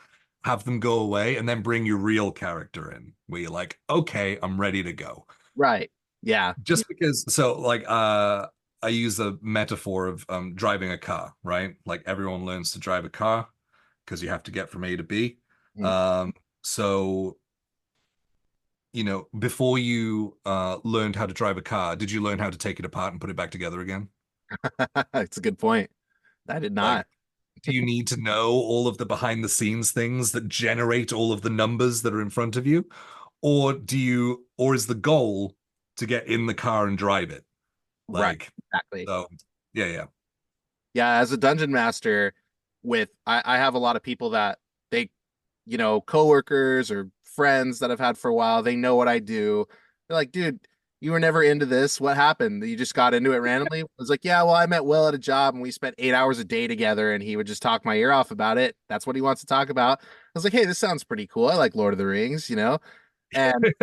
have them go away, and then bring your real character in, where you're like, okay, I'm ready to go. right? Yeah, Just because, so like, I use the metaphor of driving a car, right? Like everyone learns to drive a car because you have to get from A to B. Mm. So, before you learned how to drive a car, did you learn how to take it apart and put it back together again? It's a good point. I did Like, not. do you need to know all of the behind the scenes things that generate all of the numbers that are in front of you? Or is the goal to get in the car and drive it? Right, Like, exactly. so, yeah. Yeah, as a dungeon master, I have a lot of people that they, coworkers or friends that I've had for a while. They know what I do. They're like, dude, you were never into this. What happened? You just got into it randomly? I was like, yeah, well, I met Will at a job and we spent 8 hours a day together and he would just talk my ear off about it. That's what he wants to talk about. I was like, hey, this sounds pretty cool. I like Lord of the Rings, you know? And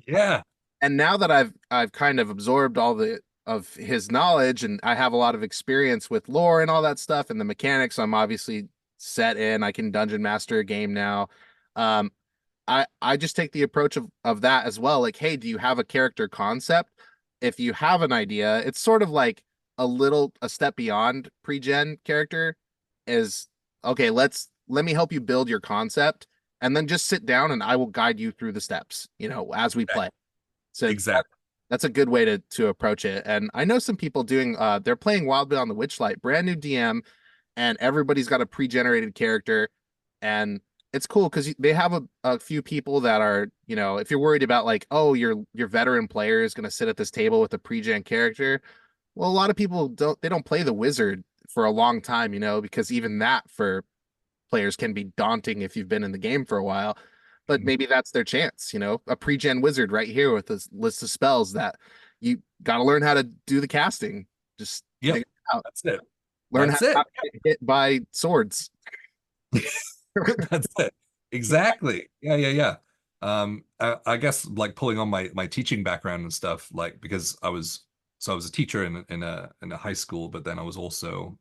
Yeah. and now that I've kind of absorbed all the of his knowledge and I have a lot of experience with lore and all that stuff and the mechanics, I'm obviously set in. I can dungeon master a game now. Um, I just take the approach of that as well. Like, hey, do you have a character concept? If you have an idea, it's sort of like a step beyond pre-gen character is okay, let me help you build your concept and then just sit down and I will guide you through the steps, as we play. So Exactly. that's a good way to approach it. And I know some people doing they're playing Wild Beyond the Witchlight, brand new DM, and everybody's got a pre-generated character, and it's cool because they have a few people that are, if you're worried about like, oh, your veteran player is going to sit at this table with a pre-gen character. Well, a lot of people don't play the wizard for a long time, because even that for players can be daunting if you've been in the game for a while. But maybe that's their chance, a pre-gen wizard right here with this list of spells that you got to learn how to do the casting. Just Yep. figure it out. That's it. Learn That's how it. not to get hit by swords. That's it. Exactly. Yeah. I guess like pulling on my teaching background and stuff, like because I was a teacher in a high school, but then I was also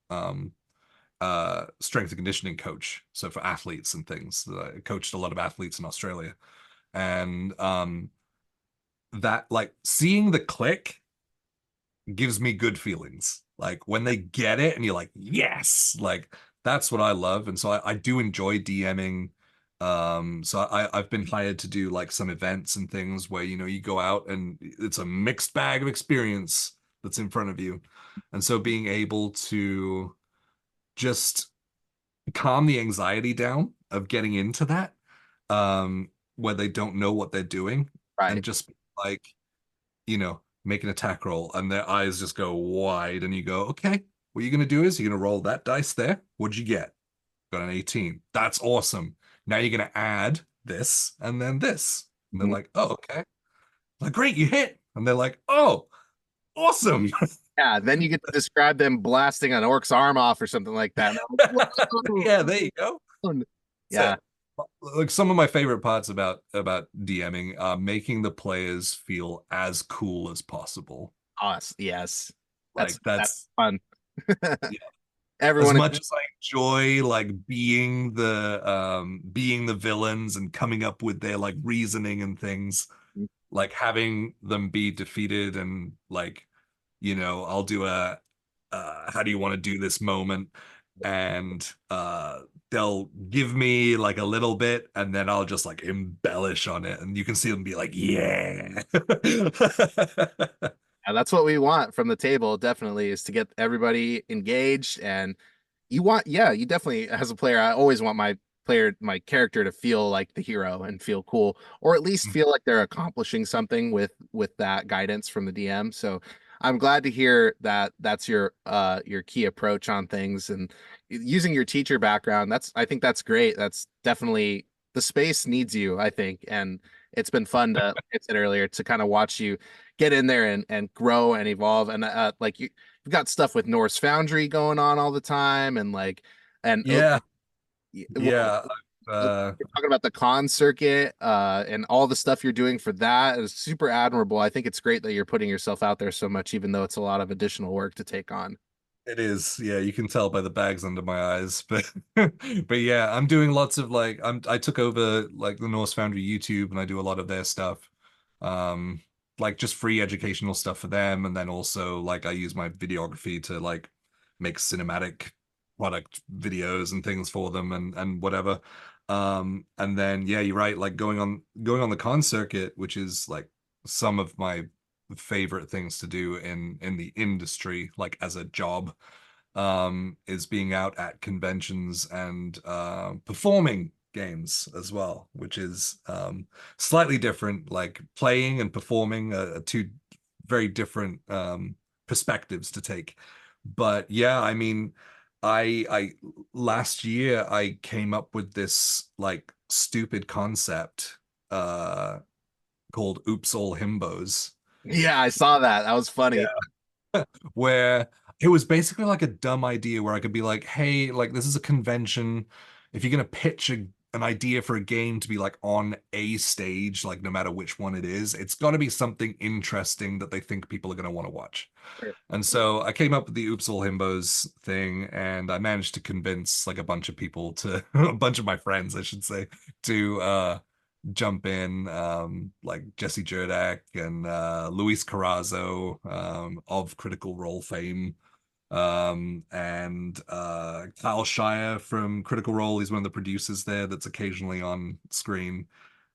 strength and conditioning coach. So for athletes and things, I coached a lot of athletes in Australia, and that like seeing the click gives me good feelings. Like when they get it and you're like, yes, like that's what I love. And so I do enjoy DMing. So I've been hired to do like some events and things where, you go out and it's a mixed bag of experience that's in front of you. And so being able to just calm the anxiety down of getting into that, where they don't know what they're doing, Right. and just like, make an attack roll and their eyes just go wide and you go, okay, what you're going to do is you're going to roll that dice there. What'd you get? Got an 18. That's awesome. Now you're going to add this and then this. And they're like, oh, okay. Like, great, you hit. And they're like, oh, awesome. Yeah, then you get to describe them blasting an orc's arm off or something like that. Yeah, there you go. Yeah. So, like some of my favorite parts about DMing are making the players feel as cool as possible. Yes. Like That's fun. Yeah. Everyone as much as I enjoy like being the villains and coming up with their like reasoning and things, like having them be defeated and like, I'll do a how do you want to do this moment, and they'll give me like a little bit and then I'll just like embellish on it and you can see them be like, yeah. Yeah, that's what we want from the table, definitely, is to get everybody engaged. And you definitely, as a player, I always want my character to feel like the hero and feel cool, or at least feel like they're accomplishing something with that guidance from the DM. So I'm glad to hear that that's your key approach on things, and using your teacher background. I think that's great. That's definitely, the space needs you, I think. And it's been fun to, like I said earlier, to kind of watch you get in there and grow and evolve. And like you've got stuff with Norse Foundry going on all the time, and like, and Yeah. well, you're talking about the con circuit and all the stuff you're doing for that is super admirable. I think it's great that you're putting yourself out there so much, even though it's a lot of additional work to take on. It is. Yeah, you can tell by the bags under my eyes. But yeah, I'm doing lots of like I took over like the Norse Foundry YouTube and I do a lot of their stuff. Like just free educational stuff for them, and then also like I use my videography to like make cinematic product videos and things for them and whatever. And then yeah, you're right, like going on the con circuit, which is like some of my favorite things to do in the industry, like as a job, is being out at conventions and performing games as well, which is slightly different. Like playing and performing are two very different perspectives to take. But yeah, I mean, I last year I came up with this like stupid concept called Oops All Himbos. Yeah, I saw that. That was funny. Where it was basically like a dumb idea where I could be like, hey, like this is a convention. If you're gonna pitch an idea for a game to be like on a stage, like no matter which one it is, it's got to be something interesting that they think people are gonna want to watch. Sure. And so I came up with the Oops All Himbos thing, and I managed to convince like a bunch of people to, a bunch of my friends, I should say, to jump in, like Jesse Jerdak and Luis Carrazzo, of Critical Role fame, and Kyle Shire from Critical Role. He's one of the producers there that's occasionally on screen.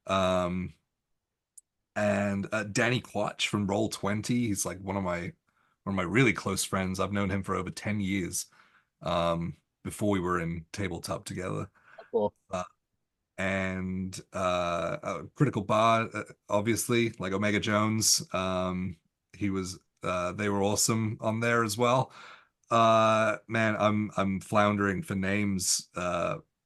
Um, and Danny Quatch from Roll20. He's like one of my really close friends. I've known him for over 10 years, before we were in tabletop together. Cool. And Critical Bar, obviously, like Omega Jones. He was they were awesome on there as well. Man, I'm floundering for names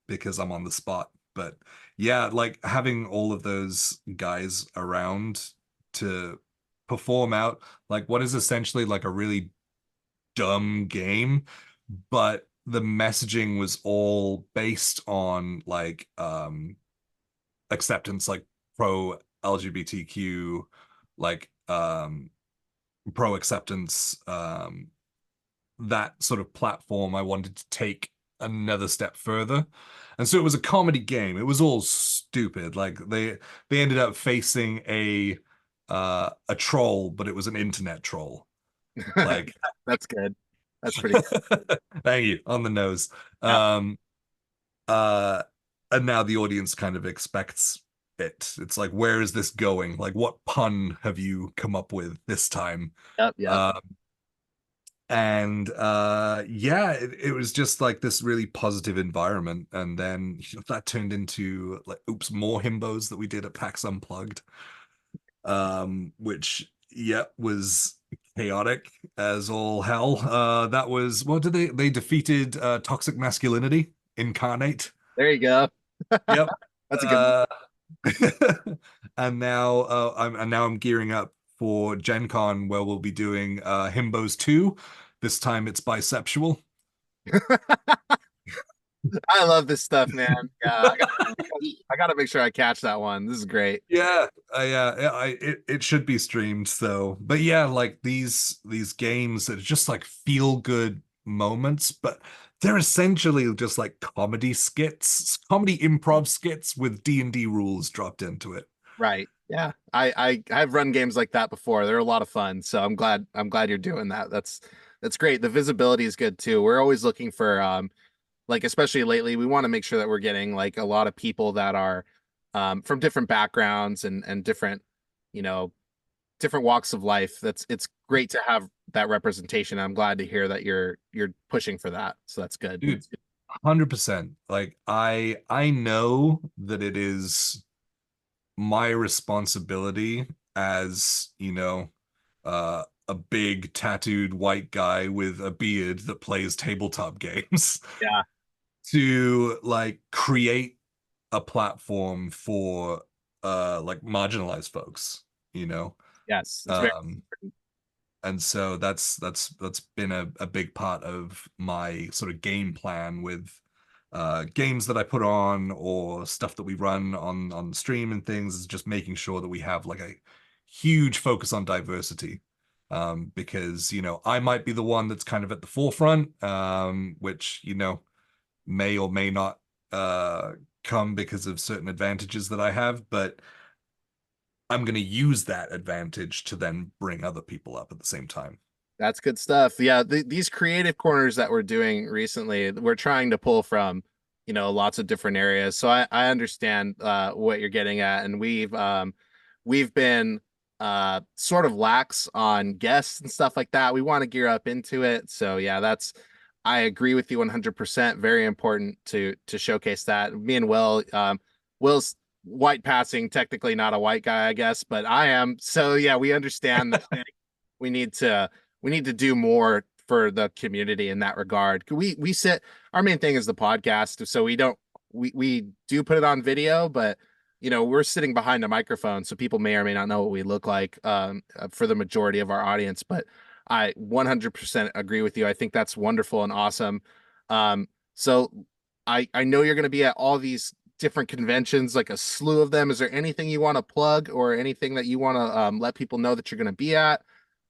because I'm on the spot. But yeah, like having all of those guys around to perform out like what is essentially like a really dumb game, but the messaging was all based on like acceptance, like pro LGBTQ, like pro acceptance, that sort of platform. I wanted to take another step further. And so it was a comedy game. It was all stupid. Like they ended up facing a troll, but it was an internet troll. Like That's good. That's pretty good. thank you, on the nose. Yeah. Uh and now the audience kind of expects it. It's like, where is this going? Like, what pun have you come up with this time? Yep. Yeah. And yeah, it was just like this really positive environment. And then that turned into like Oops More Himbos that we did at PAX Unplugged, which yeah was chaotic as all hell. That was, what did they defeated toxic masculinity incarnate. There you go. Yep. That's a good. And now I'm gearing up for Gen Con, where we'll be doing Himbos 2. This time it's bisexual. I love this stuff, man. Yeah, I gotta make sure I catch that one. This is great. Yeah, it should be streamed. So, but yeah, like these games that are just like feel good moments, but they're essentially just like comedy skits, comedy improv skits with D&D rules dropped into it. Right. Yeah. I've run games like that before. They're a lot of fun. So I'm glad you're doing that. That's great. The visibility is good too. We're always looking for like, especially lately, we want to make sure that we're getting like a lot of people that are from different backgrounds and different, you know, different walks of life. It's great to have that representation. I'm glad to hear that you're pushing for that. So that's good. Dude, 100%. Like I know that it is my responsibility as, a big tattooed white guy with a beard that plays tabletop games. Yeah. To like create a platform for like marginalized folks, Yes. and so that's been a big part of my sort of game plan with games that I put on or stuff that we run on stream and things, is just making sure that we have like a huge focus on diversity, because I might be the one that's kind of at the forefront, which may or may not come because of certain advantages that I have, but I'm going to use that advantage to then bring other people up at the same time. That's good stuff. Yeah, these creative corners that we're doing recently, we're trying to pull from, lots of different areas. So I understand what you're getting at, and we've been sort of lax on guests and stuff like that. We want to gear up into it. So yeah, I agree with you 100%. Very important to showcase that. Me and Will's white passing, technically not a white guy, I guess, but I am. So yeah, we understand that we need to do more for the community in that regard. We sit, our main thing is the podcast, so we do put it on video, but we're sitting behind a microphone, so people may or may not know what we look like for the majority of our audience, but I 100% agree with you. I think that's wonderful and awesome. So I know you're going to be at all these different conventions, like a slew of them. Is there anything you want to plug or anything that you want to let people know that you're going to be at?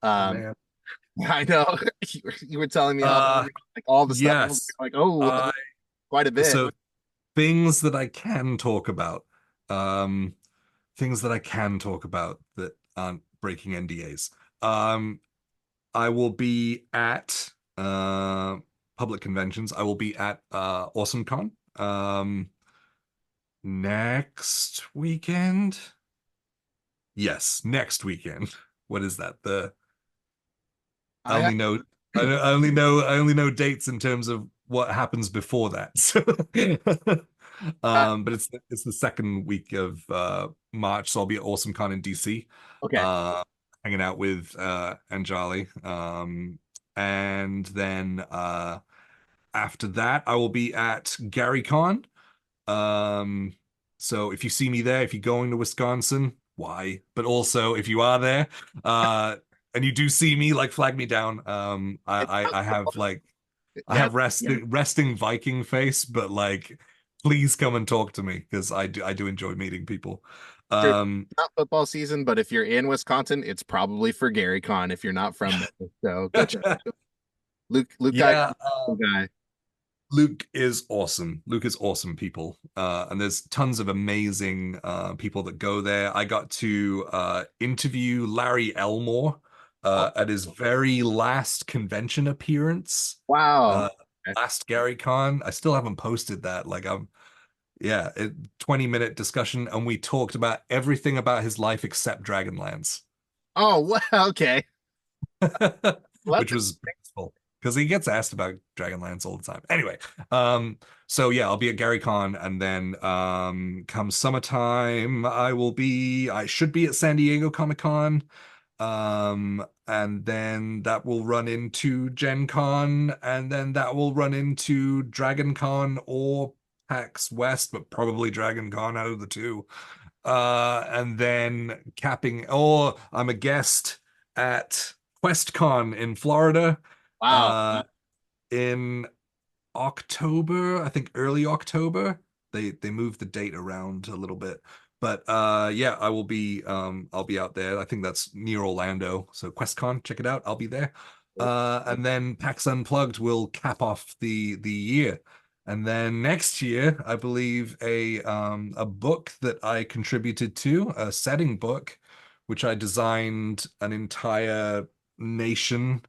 Oh, Um, man. I know you were telling me all the stuff. I was Yes. like, oh, quite a bit. So things that I can talk about. Um, things that I can talk about that aren't breaking NDAs. I will be at public conventions. I will be at AwesomeCon next weekend. Yes, next weekend. What is that? I only know I only know dates in terms of what happens before that. So, but it's the second week of March, so I'll be at AwesomeCon in DC. Okay. Hanging out with Jaleigh. And then after that, I will be at GaryCon. So if you see me there, if you're going to Wisconsin, why? But also if you are there, and you do see me, like flag me down. I have like I have resting Viking face, but like please come and talk to me because I do enjoy meeting people. Not football season, but if you're in Wisconsin, it's probably for GaryCon if you're not from there. So go check out Luke yeah, guy. Luke is awesome. Luke is awesome people. And there's tons of amazing people that go there. I got to interview Larry Elmore at his very last convention appearance. Wow. Last GaryCon. I still haven't posted that. Like 20-minute discussion, and we talked about everything about his life except Dragonlance. Oh, well, okay. Which was painful because he gets asked about Dragonlance all the time. Anyway, so yeah, I'll be at GaryCon, and then come summertime, I should be at San Diego Comic-Con. And then that will run into Gen Con, and then that will run into Dragon Con or PAX West, but probably Dragon Con out of the two. And then I'm a guest at QuestCon in Florida. Wow. In October, I think early October. They moved the date around a little bit. But yeah, I'll be out there. I think that's near Orlando. So QuestCon, check it out. I'll be there. And then PAX Unplugged will cap off the year. And then next year, I believe a book that I contributed to, a setting book, which I designed an entire nation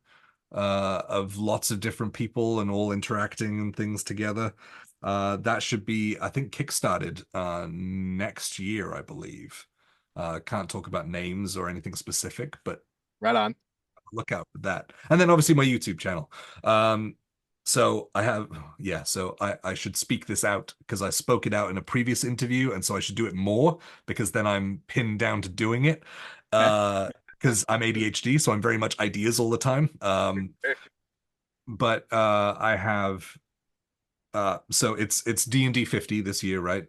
of lots of different people and all interacting and things together. That should be, I think, kickstarted next year, I believe. Can't talk about names or anything specific, but right on. Look out for that. And then obviously my YouTube channel. So I should speak this out because I spoke it out in a previous interview, and so I should do it more because then I'm pinned down to doing it. Because I'm ADHD, so I'm very much ideas all the time. But I have so it's D&D 50 this year, right?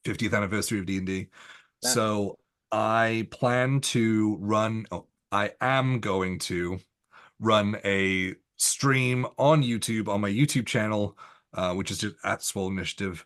50th anniversary of D&D. Yeah. So I am going to run a stream on YouTube on my YouTube channel, which is just at Swole Initiative,